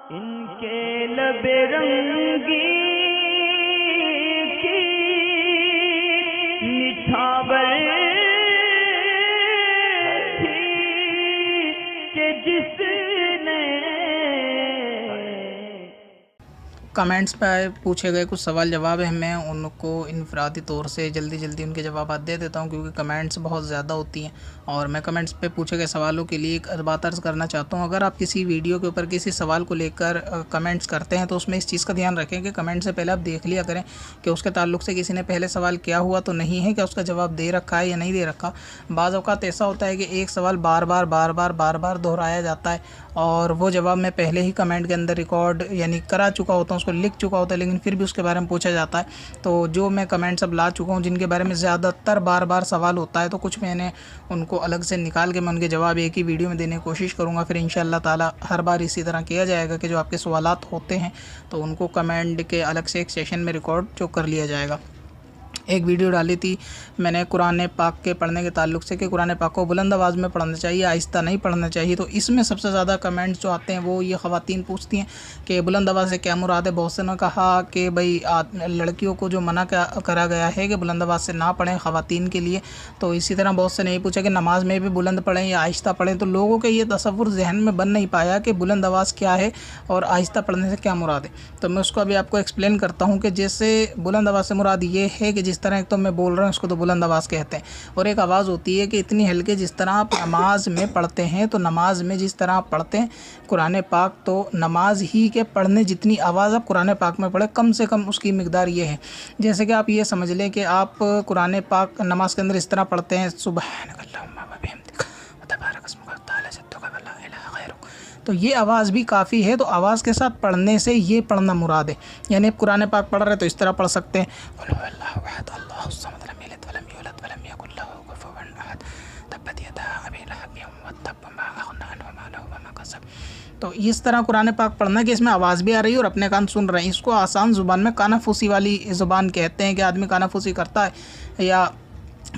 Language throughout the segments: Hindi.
इनके लबे रंगी की निछावर थी कि जिसने कमेंट्स पे पूछे गए कुछ सवाल जवाब है, मैं उनको इनफरादी तौर से जल्दी उनके जवाब दे देता हूं क्योंकि कमेंट्स बहुत ज़्यादा होती हैं और मैं कमेंट्स पे पूछे गए सवालों के लिए एक बात अर्ज़ करना चाहता हूं। अगर आप किसी वीडियो के ऊपर किसी सवाल को लेकर कमेंट्स करते हैं तो उसमें इस चीज़ का ध्यान रखें कि कमेंट से पहले आप देख लिया करें कि उसके ताल्लुक से किसी ने पहले सवाल किया हुआ तो नहीं है, क्या उसका जवाब दे रखा है या नहीं दे रखा। बाज़ औक़ात ऐसा होता है कि एक सवाल बार बार दोहराया जाता है और वो जवाब मैं पहले ही कमेंट के अंदर रिकॉर्ड यानी करा चुका होता हूँ, उसको लिख चुका होता है, लेकिन फिर भी उसके बारे में पूछा जाता है। तो जो मैं कमेंट्स अब ला चुका हूँ जिनके बारे में ज़्यादातर बार सवाल होता है, तो कुछ मैंने उनको अलग से निकाल के मैं उनके जवाब एक ही वीडियो में देने की कोशिश करूँगा। फिर इंशाअल्लाह ताला हर बार इसी तरह किया जाएगा कि जो आपके सवालात होते हैं तो उनको कमेंट के अलग से एक सेशन में रिकॉर्ड जो कर लिया जाएगा। एक वीडियो डाली थी मैंने कुरान पाक के पढ़ने के ताल्लुक से कि कुरान पाक को बुलंद आवाज़ में पढ़ना चाहिए, आहिस्ता नहीं पढ़ना चाहिए। तो इसमें सबसे ज़्यादा कमेंट्स जो आते हैं वो ये ख़वातीन पूछती हैं कि बुलंद आवाज़ से क्या मुराद है। बहुत से ने कहा कि भाई लड़कियों को जो मना करा गया है कि बुलंद आवाज़ से ना पढ़ें ख़वातीन के लिए। तो इसी तरह बहुत से ने ये पूछा कि नमाज में भी बुलंद पढ़ें या आहिस्ता पढ़ें। तो लोगों के ये तसव्वुर जहन में बन नहीं पाया कि बुलंद आवाज़ क्या है और आहिस्ता पढ़ने से क्या मुराद है। तो मैं उसको अभी आपको एक्सप्लेन करता हूँ कि जैसे बुलंद आवाज़ से मुराद ये है कि जिस तरह एक तो मैं बोल रहा हूँ उसको तो बुलंद आवाज़ कहते हैं, और एक आवाज़ होती है कि इतनी हल्के जिस तरह आप नमाज में पढ़ते हैं। तो नमाज में जिस तरह आप पढ़ते हैं कुरान पाक, तो नमाज ही के पढ़ने जितनी आवाज़ आप कुरान पाक में पढ़े कम से कम उसकी मिकदार ये है। जैसे कि आप ये समझ लें कि आप कुरान पाक नमाज के अंदर इस तरह पढ़ते हैं तो ये आवाज़ भी काफ़ी है। तो आवाज़ के साथ पढ़ने से ये पढ़ना मुराद है। यानी आप कुरान पाक पढ़ रहे हैं तो इस तरह पढ़ सकते हैं तो इस तरह कुरान पाक पढ़ना कि इसमें आवाज़ भी आ रही है और अपने कान सुन रहे हैं। इसको आसान ज़ुबान में कानाफूसी वाली ज़ुबान कहते हैं कि आदमी कानाफूसी करता है या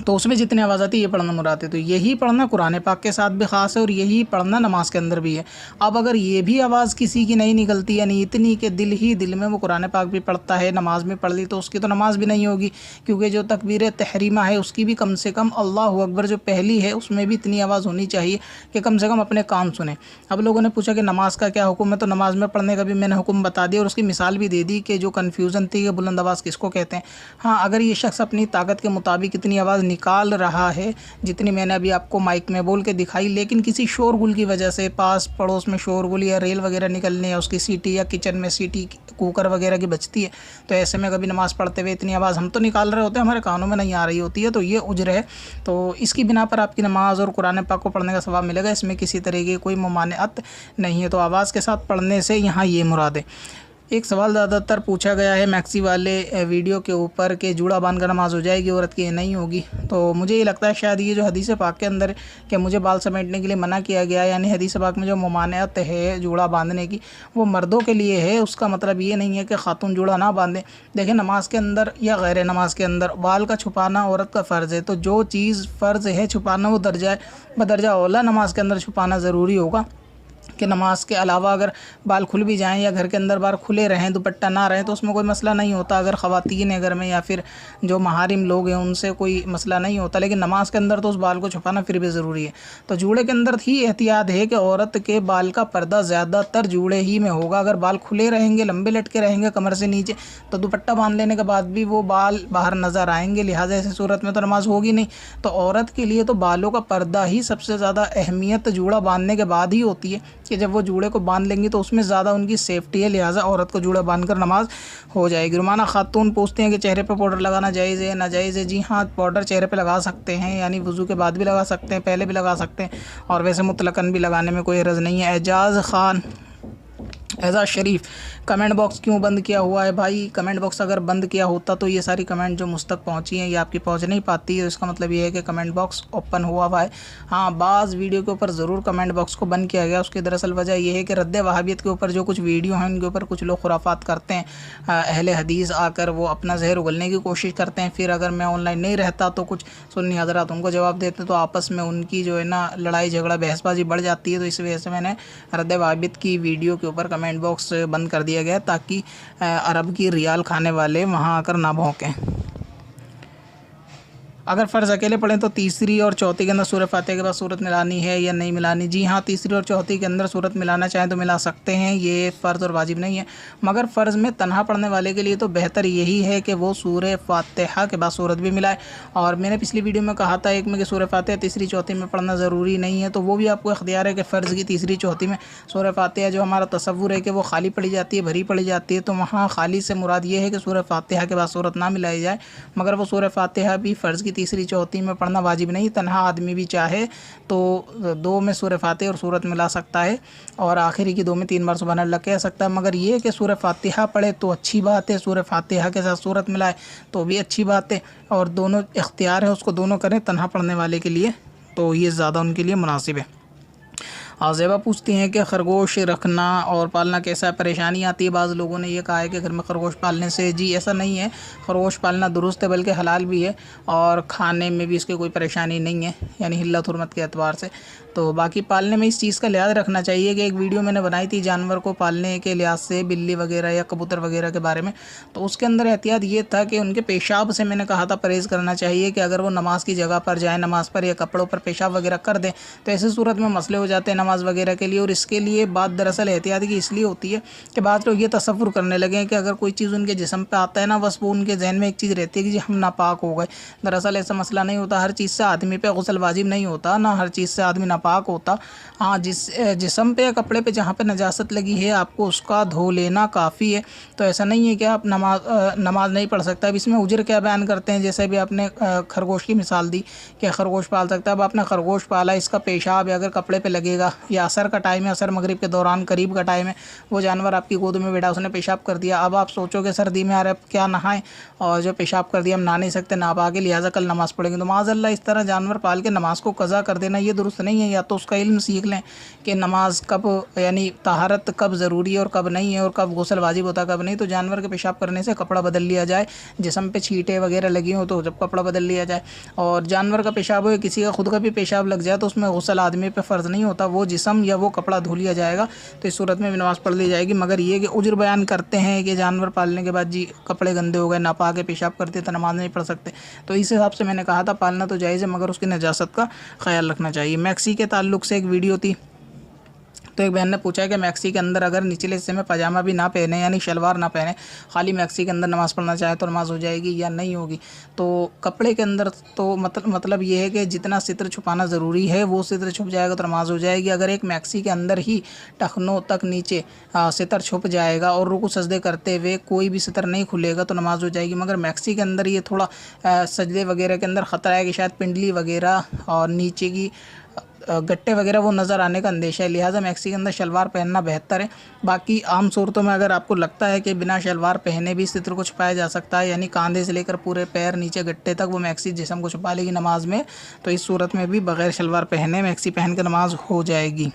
तो उसमें जितनी आवाज़ आती है ये पढ़ना मुराद है। तो यही पढ़ना कुरान पाक के साथ भी ख़ास है और यही पढ़ना नमाज के अंदर भी है। अब अगर ये भी आवाज़ किसी की नहीं निकलती यानी इतनी कि दिल में वो कुरान पाक भी पढ़ता है, नमाज में पढ़ ली, तो उसकी तो नमाज भी नहीं होगी क्योंकि जो तकबीर तहरीमा है उसकी भी कम से कम अल्लाहु अकबर जो पहली है उसमें भी इतनी आवाज़ होनी चाहिए कि कम से कम अपने कान सुने। अब लोगों ने पूछा कि नमाज का क्या हुक्म है, तो नमाज में पढ़ने का भी मैंने हुक्म बता दिया और उसकी मिसाल भी दे दी कि जो कन्फ्यूज़न थी कि बुलंद आवाज़ किसको कहते हैं। हाँ, अगर ये शख्स अपनी ताकत के मुताबिक इतनी आवाज़ निकाल रहा है जितनी मैंने अभी आपको माइक में बोल के दिखाई, लेकिन किसी शोरगुल की वजह से पास पड़ोस में शोरगुल या रेल वगैरह निकलने या उसकी सीटी या किचन में सीटी कुकर वगैरह की बजती है, तो ऐसे में कभी नमाज़ पढ़ते हुए इतनी आवाज़ हम तो निकाल रहे होते हैं, हमारे कानों में नहीं आ रही होती है, तो ये उज्र है। तो इसकी बिना पर आपकी नमाज और कुरान पाक को पढ़ने का सवाब मिलेगा। इसमें किसी तरह की कोई मुमानिअत नहीं है। तो आवाज़ के साथ पढ़ने से यहाँ ये मुराद है। एक सवाल ज़्यादातर पूछा गया है मैक्सी वाले वीडियो के ऊपर कि जूड़ा बांध कर नमाज हो जाएगी औरत की, नहीं होगी। तो मुझे ये लगता है शायद ये जो हदीस पाक के अंदर कि मुझे बाल समेटने के लिए मना किया गया, यानी हदीस पाक में जो ममानियत है जूड़ा बांधने की वो मर्दों के लिए है। उसका मतलब ये नहीं है कि ख़ातून जूड़ा ना बांधें। देखिए, नमाज के अंदर या गैर नमाज के अंदर बाल का छुपाना औरत का फ़र्ज़ है। तो जो चीज़ फ़र्ज़ है छुपाना वो बदरजा औला नमाज के अंदर छुपाना ज़रूरी होगा कि नमाज के अलावा अगर बाल खुल भी जाएं या घर के अंदर बाल खुले रहें, दुपट्टा ना रहें, तो उसमें कोई मसला नहीं होता। अगर ख़वातीन है घर में या फिर जो महारिम लोग हैं उनसे कोई मसला नहीं होता, लेकिन नमाज के अंदर तो उस बाल को छुपाना फिर भी ज़रूरी है। तो जूड़े के अंदर ही एहतियात है कि औरत के बाल का पर्दा ज़्यादातर जूड़े ही में होगा। अगर बाल खुले रहेंगे, लंबे लटके रहेंगे कमर से नीचे, तो दुपट्टा बांध लेने के बाद भी वो बाल बाहर नज़र आएंगे, लिहाजा ऐसी सूरत में तो नमाज होगी नहीं। तो औरत के लिए तो बालों का पर्दा ही सबसे ज़्यादा अहमियत जूड़ा बांधने के बाद ही होती है कि जब वो जूड़े को बांध लेंगी तो उसमें ज़्यादा उनकी सेफ्टी है, लिहाजा औरत को जूड़ा बांधकर नमाज हो जाएगी। रुमाना खातून पूछते हैं कि चेहरे पर पाउडर लगाना जायज़ है नाजायज़ है। जी हाँ, पाउडर चेहरे पे लगा सकते हैं, यानी वज़ू के बाद भी लगा सकते हैं, पहले भी लगा सकते हैं, और वैसे मुतलकन भी लगाने में कोई हर्ज नहीं है। एजाज़ शरीफ, कमेंट बॉक्स क्यों बंद किया हुआ है? भाई, कमेंट बॉक्स अगर बंद किया होता तो ये सारी कमेंट जो मुझ तक पहुँची हैं ये आपकी पहुँच नहीं पाती है। तो इसका मतलब ये है कि कमेंट बॉक्स ओपन हुआ हुआ है। हाँ, बाज़ वीडियो के ऊपर ज़रूर कमेंट बॉक्स को बंद किया गया। उसकी दरअसल वजह यह है कि रद्द वहाबियत के ऊपर जो कुछ वीडियो हैं उनके ऊपर कुछ लोग खुराफात करते हैं, अहले हदीस आकर वो अपना जहर उगलने की कोशिश करते हैं। फिर अगर मैं ऑनलाइन नहीं रहता तो कुछ सुन्नी हज़रात उनको जवाब देते, तो आपस में उनकी जो है ना लड़ाई झगड़ा बहसबाजी बढ़ जाती है। तो इस वजह से मैंने रद्द वहाबियत की वीडियो के ऊपर कमेंट कमेंट बॉक्स बंद कर दिया गया है ताकि अरब की रियाल खाने वाले वहाँ आकर ना भौंकें। अगर फ़र्ज़ अकेले पढ़ें तो तीसरी और चौथी के अंदर सूरह फातिहा के बाद सूरत मिलानी है या नहीं मिलानी? जी हाँ, तीसरी और चौथी के अंदर सूरत मिलाना चाहें तो मिला सकते हैं, ये फ़र्ज़ और वाजिब नहीं है। मगर फ़र्ज़ में तन्हा पढ़ने वाले के लिए तो बेहतर यही है कि वो सूरह फातिहा के बाद सूरत भी मिलाए। और मैंने पिछली वीडियो में कहा था एक में कि सूरह फातिहा तीसरी चौथी में पढ़ना ज़रूरी नहीं है, तो वो भी आपको इख्तियार है कि फ़र्ज़ की तीसरी चौथी में सूरह फातिहा जो हमारा तसव्वुर है कि वो खाली पढ़ी जाती है, भरी पढ़ी जाती है, तो वहाँ खाली से मुराद ये है कि सूरह फातिहा के बाद सूरत ना मिलाई जाए। मगर वो सूरह फातिहा भी फ़र्ज़ की तीसरी चौथी में पढ़ना वाजिब नहीं, तन्हा आदमी भी चाहे तो 2 में सूरह फातिहा और सूरत मिला सकता है और आखिरी की 2 में 3 बार सुबहान अल्लाह कह सकता है। मगर ये कि सूरह फातिहा पढ़े तो अच्छी बात है, सूरह फातिहा के साथ सूरत मिलाए तो भी अच्छी बात है, और दोनों इख्तियार है उसको दोनों करें तन्हा पढ़ने वाले के लिए, तो ये ज़्यादा उनके लिए मुनासिब है। ज़ेबा पूछती हैं कि खरगोश रखना और पालना कैसा है, परेशानी आती है? बाज़ लोगों ने ये कहा है कि घर में खरगोश पालने से, जी ऐसा नहीं है, खरगोश पालना दुरुस्त है बल्कि हलाल भी है और खाने में भी इसकी कोई परेशानी नहीं है, यानी हिल्लत हुर्मत के एतबार से। तो बाकी पालने में इस चीज़ का लिहाज रखना चाहिए कि एक वीडियो मैंने बनाई थी जानवर को पालने के लिहाज से, बिल्ली वगैरह या कबूतर वगैरह के बारे में, तो उसके अंदर एहतियात ये था कि उनके पेशाब से मैंने कहा था परहेज़ करना चाहिए कि अगर वो नमाज की जगह पर जाए, नमाज पर या कपड़ों पर पेशाब वगैरह कर दें तो ऐसी सूरत में मसले हो जाते हैं नमाज वगैरह के लिए। और इसके लिए बात दरअसल एहतियात की इसलिए होती है कि बात लोग ये तसव्वुर करने लगे हैं कि अगर कोई चीज़ उनके जिस्म पे आता है ना, बस वो उनके जहन में एक चीज़ रहती है कि जी हम नापाक हो गए। दरअसल ऐसा मसला नहीं होता, हर चीज़ से आदमी पे गुस्ल वाजिब नहीं होता, ना हर चीज़ से आदमी नापाक होता। हाँ, जिस्म पे या कपड़े पे जहाँ पे नजासत लगी है आपको उसका धो लेना काफ़ी है। तो ऐसा नहीं है कि आप नमाज नहीं पढ़ सकता। अब इसमें उजर क्या बयान करते हैं, जैसे भी आपने खरगोश की मिसाल दी कि खरगोश पाल सकता है। अब आपने खरगोश पाला, इसका पेशाब अगर कपड़े पे लगेगा या असर का टाइम है, असर मगरिब के दौरान करीब का टाइम है, वो जानवर आपकी गोद में बैठा, उसने पेशाब कर दिया। अब आप सोचोगे सर्दी में यार अब क्या नहाएं, और जो पेशाब कर दिया हम नहा नहीं सकते, ना पाके लिहाजा कल नमाज़ पढ़ेंगे, तो माज़अल्लाह इस तरह जानवर पाल के नमाज को कज़ा कर देना ये दुरुस्त नहीं है। या तो उसका इल्म सीख लें कि नमाज कब, यानी तहारत कब ज़रूरी है और कब नहीं है, और कब गुस्ल वाजिब होता कब नहीं। तो जानवर के पेशाब करने से कपड़ा बदल लिया जाए, जिस्म पे छींटे वगैरह लगी हो तो जब कपड़ा बदल लिया जाए। और जानवर का पेशाब हो, किसी का खुद का भी पेशाब लग जाए तो उसमें गुस्ल आदमी पे फ़र्ज़ नहीं होता, वो जिस्म या वो कपड़ा धो लिया जाएगा, तो इस सूरत में भी नमाज़ पढ़ ली जाएगी। मगर ये कि उज्र बयान करते हैं कि जानवर पालने के बाद जी कपड़े गंदे हो गए, नापा के पेशाब करते तो नमाज नहीं पढ़ सकते, तो इस हिसाब से मैंने कहा था पालना तो जायज़ है मगर उसकी नजासत का ख्याल रखना चाहिए। मैक्सी के ताल्लुक़ से एक वीडियो थी, तो एक बहन ने पूछा है कि मैक्सी के अंदर अगर निचले हिस्से में पजामा भी ना पहने, यानी शलवार ना पहने, खाली मैक्सी के अंदर नमाज़ पढ़ना चाहे तो नमाज़ हो जाएगी या नहीं होगी? तो कपड़े के अंदर तो मतलब ये है कि जितना सित्र छुपाना ज़रूरी है वो सित्र छुप जाएगा तो नमाज़ हो जाएगी। अगर एक मैक्सी के अंदर ही टखनों तक नीचे सितर छुप जाएगा और रुकू सजदे करते हुए कोई भी सितर नहीं खुलेगा तो नमाज़ हो जाएगी। मगर मैक्सी के अंदर ये थोड़ा सजदे वगैरह के अंदर ख़तरा है कि शायद पिंडली वगैरह और नीचे की गट्टे वगैरह वो नज़र आने का अंदेशा है, लिहाजा मैक्सी के अंदर शलवार पहनना बेहतर है। बाकी आम सूरतों में अगर आपको लगता है कि बिना शलवार पहने भी सित्र को छुपाया जा सकता है, यानी कंधे से लेकर पूरे पैर नीचे गट्टे तक वो मैक्सी जिस्म को छुपा लेगी नमाज में, तो इस सूरत में भी बग़ैर शलवार पहने मैक्सी पहन कर नमाज हो जाएगी।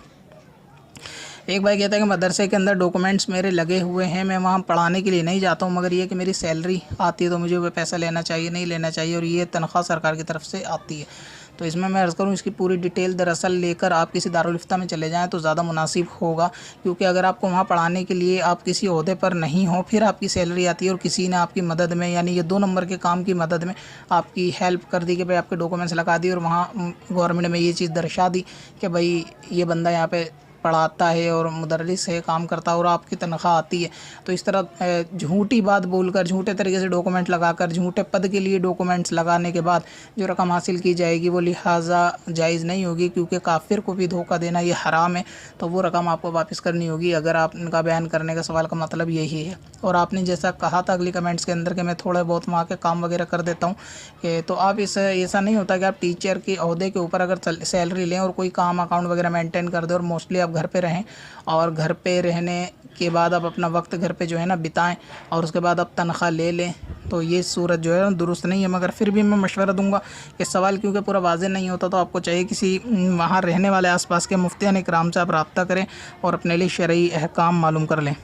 एक भाई कहता है कि मदरसे के अंदर डॉक्यूमेंट्स मेरे लगे हुए हैं, मैं वहाँ पढ़ाने के लिए नहीं जाता हूँ, मगर ये कि मेरी सैलरी आती है तो मुझे वो पैसा लेना चाहिए नहीं लेना चाहिए, और ये तनख्वाह सरकार की तरफ से आती है। तो इसमें मैं अर्ज़ करूँ इसकी पूरी डिटेल दरअसल लेकर आप किसी दारुल इफ्ता में चले जाएं तो ज़्यादा मुनासिब होगा, क्योंकि अगर आपको वहाँ पढ़ाने के लिए आप किसी ओहदे पर नहीं हो, फिर आपकी सैलरी आती है और किसी ने आपकी मदद में, यानी ये 2 नंबर के काम की मदद में आपकी हेल्प कर दी कि भाई आपके डॉक्यूमेंट्स लगा दिए और वहाँ गवर्नमेंट में ये चीज़ दर्शा दी कि भाई ये बंदा यहाँ पे पढ़ाता है और मुदर्रिस है, काम करता है और आपकी तनख्वाह आती है, तो इस तरह झूठी बात बोलकर, झूठे तरीके से डॉक्यूमेंट लगाकर, झूठे पद के लिए डॉक्यूमेंट्स लगाने के बाद जो रकम हासिल की जाएगी वो लिहाजा जायज़ नहीं होगी, क्योंकि काफिर को भी धोखा देना ये हराम है, तो वो रकम आपको वापस करनी होगी। अगर आप इनका बयान करने का सवाल का मतलब यही है। और आपने जैसा कहा था अगली कमेंट्स के अंदर कि मैं थोड़ा बहुत वहाँ के काम वगैरह कर देता हूँ, कि तो आप ऐसा नहीं होता कि आप टीचर के ओहदे के ऊपर अगर सैलरी लें और कोई काम अकाउंट वगैरह मेंटेन कर दें और मोस्टली आप घर पे रहें, और घर पे रहने के बाद आप अपना वक्त घर पे जो है ना बिताएं और उसके बाद आप तनख्वाह ले लें, तो ये सूरत जो है ना दुरुस्त नहीं है। मगर फिर भी मैं मशवरा दूंगा कि सवाल क्योंकि पूरा वाज़ेह नहीं होता तो आपको चाहिए किसी वहाँ रहने वाले आसपास के मुफ्तियान इकराम से आप रब्ता करें और अपने लिए शरई अहकाम मालूम कर लें।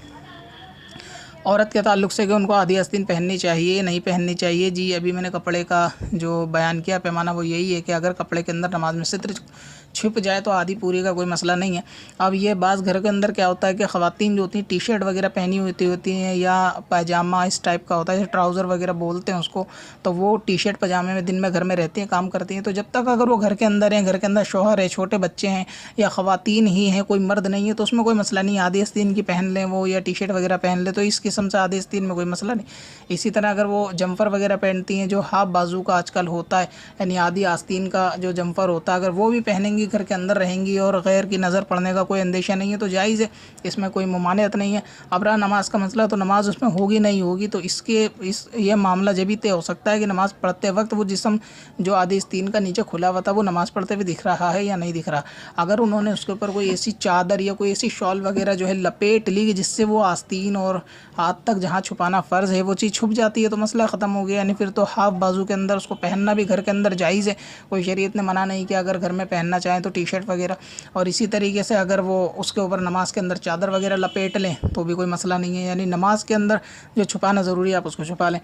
औरत के ताल्लुक़ से कि उनको आधी आस्तीन पहननी चाहिए नहीं पहननी चाहिए, जी अभी मैंने कपड़े का जो बयान किया पैमाना वो यही है कि अगर कपड़े के अंदर नमाज में सित्र छिप जाए तो आधी पूरी का कोई मसला नहीं है। अब ये बाज़ घर के अंदर क्या होता है कि ख़वातीन जो होती हैं टी शर्ट वगैरह पहनी होती हैं या पैजामा इस टाइप का होता है, ट्राउज़र वगैरह बोलते हैं उसको, तो वो टी शर्ट पजामे में दिन में घर में रहती हैं, काम करती हैं। तो जब तक अगर वो घर के अंदर हैं, घर के अंदर शौहर है, छोटे बच्चे हैं या ख़वातीन ही हैं, कोई मर्द नहीं है, तो उसमें कोई मसला नहीं, आधे आस्तीन की पहन लें वो या टी शर्ट वगैरह पहन लें, तो इस किस्म से आधे आस्तीन में कोई मसला नहीं। इसी तरह अगर वो जम्फर वगैरह पहनती हैं जो हाफ बाजू का आजकल होता है, यानी आधी आस्तीन का जो जम्फर होता है, अगर वो भी पहनेंगी, घर के अंदर रहेंगी और गैर की नज़र पड़ने का कोई अंदेशा नहीं है, तो जायज़ है, इसमें कोई ममानियत नहीं है। अब रहा नमाज का मसला, तो नमाज उसमें होगी नहीं होगी, तो ये मामला जब भी तय हो सकता है कि नमाज़ पढ़ते वक्त वो जिस्म जो आधी आस्तीन का नीचे खुला हुआ था वो नमाज़ पढ़ते हुए दिख रहा है या नहीं दिख रहा। अगर उन्होंने उसके ऊपर कोई ऐसी चादर या कोई ऐसी शॉल वगैरह जो है लपेट ली कि जिससे वो आस्तीन और हाथ तक जहाँ छुपाना फ़र्ज़ है वो चीज़ छुप जाती है, तो मसला ख़त्म हो गया। यानी फिर तो हाफ बाजू के अंदर उसको पहनना भी घर के अंदर जायज़ है, कोई शरीयत ने मना नहीं किया अगर घर में पहनना चाहें तो टी शर्ट वगैरह। और इसी तरीके से अगर वो उसके ऊपर नमाज के अंदर चादर वगैरह लपेट लें तो भी कोई मसला नहीं है, यानी नमाज के अंदर जो छुपाना ज़रूरी है आप उसको छुपा लें।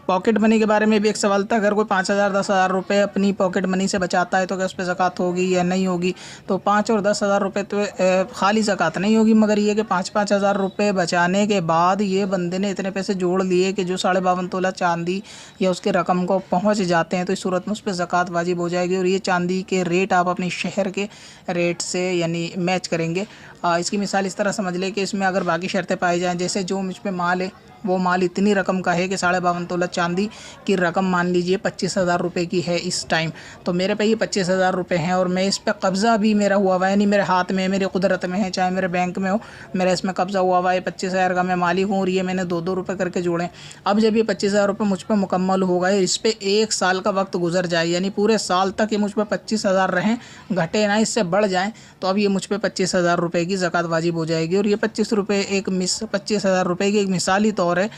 पॉकेट मनी के बारे में भी एक सवाल था, अगर कोई 5,000 10,000 रुपये अपनी पॉकेट मनी से बचाता है तो क्या उस पर ज़कात होगी या नहीं होगी। तो 5 और 10,000 रुपये तो खाली ज़कात नहीं होगी, मगर ये कि 5-5 हज़ार रुपये बचाने के बाद ये बंदे ने इतने पैसे जोड़ लिए कि जो 52.5 तोला चांदी या उसके रकम को पहुँच जाते हैं, तो इस सूरत में उस पर ज़कात वाजिब हो जाएगी। और ये चांदी के रेट आप अपने शहर के रेट से यानी मैच करेंगे। इसकी मिसाल इस तरह समझ लें कि इसमें अगर बाकी शर्तें पाई जाएँ, जैसे जो मुझ पर माल है वो माल इतनी रकम का है कि 52.5 तोला चांदी की रकम मान लीजिए 25,000 रुपये की है इस टाइम, तो मेरे पे ये 25,000 रुपये हैं और मैं इस पे कब्ज़ा भी मेरा हुआ हुआ है, नहीं मेरे हाथ में, मेरी कुदरत में है, चाहे मेरे बैंक में हो, मेरा इसमें कब्ज़ा हुआ हुआ है, 25,000 का मैं मालिक हूँ और ये मैंने 2-2 रुपये करके जोड़े। अब जब ये 25,000 रुपये मुझ पर मुकम्मल हो गए, इस पर 1 साल का वक्त गुजर जाए, यानी पूरे साल तक ये मुझ पर 25,000 रहें, घटे ना, इससे बढ़ जाएँ, तो अब ये मुझ पर 25,000 रुपये की ज़कात वाजिब हो जाएगी। और ये 25,000 रुपये की एक मिसाली तौर है,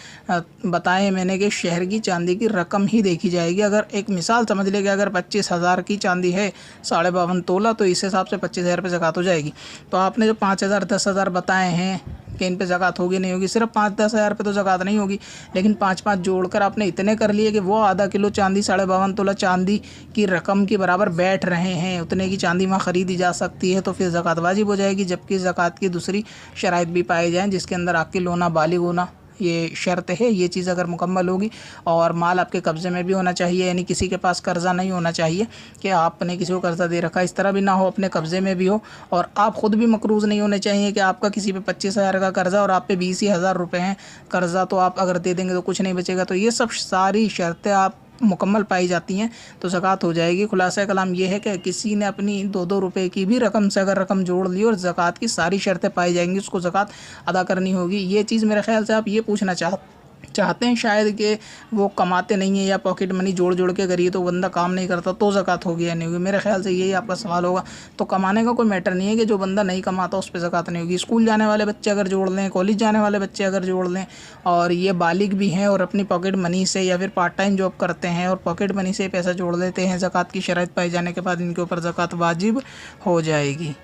बताएं मैंने कि शहर की चांदी की रकम ही देखी जाएगी। अगर एक मिसाल समझ ले कि अगर 25,000 की चांदी है 52.5 तोला, तो इस हिसाब से 25,000 पे ज़कात हो जाएगी। तो आपने जो 5,000 10,000 बताए हैं कि इन पे ज़कात होगी नहीं होगी, सिर्फ 5-10 हज़ार पे तो ज़कात नहीं होगी, लेकिन 5-5 जोड़कर आपने इतने कर लिए कि वो आधा किलो चांदी 52.5 तोला चांदी की रकम के बराबर बैठ रहे हैं, उतने की चांदी वहाँ ख़रीदी जा सकती है, तो फिर ज़कात वाजिब हो जाएगी। जबकि ज़कात की दूसरी शराइत भी पाई जाएँ, जिसके अंदर आकिल होना, बालिग होना ये शर्त है, ये चीज़ अगर मुकम्मल होगी, और माल आपके कब्ज़े में भी होना चाहिए, यानी किसी के पास कर्ज़ा नहीं होना चाहिए कि आपने किसी को कर्ज़ा दे रखा, इस तरह भी ना हो, अपने कब्ज़े में भी हो, और आप ख़ुद भी मकरूज़ नहीं होने चाहिए कि आपका किसी पे 25,000 का कर्ज़ा और आप पे 20,000 रुपये हैं कर्ज़ा, तो आप अगर दे देंगे तो कुछ नहीं बचेगा। तो ये सब सारी शर्तें आप मुकम्मल पाई जाती हैं तो ज़कात हो जाएगी। खुलासा कलाम ये है कि किसी ने अपनी 2-2 रुपये की भी रकम से अगर रकम जोड़ ली और ज़कात की सारी शर्तें पाई जाएंगी, उसको ज़कात अदा करनी होगी। ये चीज़ मेरे ख्याल से आप ये पूछना चाहते हैं शायद कि वो कमाते नहीं हैं या पॉकेट मनी जोड़ जोड़ के करिए तो बंदा काम नहीं करता तो ज़कात होगी या नहीं होगी। मेरे ख्याल से यही आपका सवाल होगा। तो कमाने का कोई मैटर नहीं है कि जो बंदा नहीं कमाता उस पर ज़कात नहीं होगी। स्कूल जाने वाले बच्चे अगर जोड़ लें, कॉलेज जाने वाले बच्चे अगर जोड़ लें, और ये बालिग भी हैं और अपनी पॉकेट मनी से या फिर पार्ट टाइम जॉब करते हैं और पॉकेट मनी से पैसा जोड़ लेते हैं, ज़कात की शराइत पाई जाने के बाद इनके ऊपर ज़कात वाजिब हो जाएगी।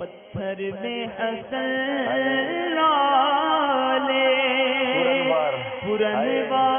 पत्थर में हसन पुरनवार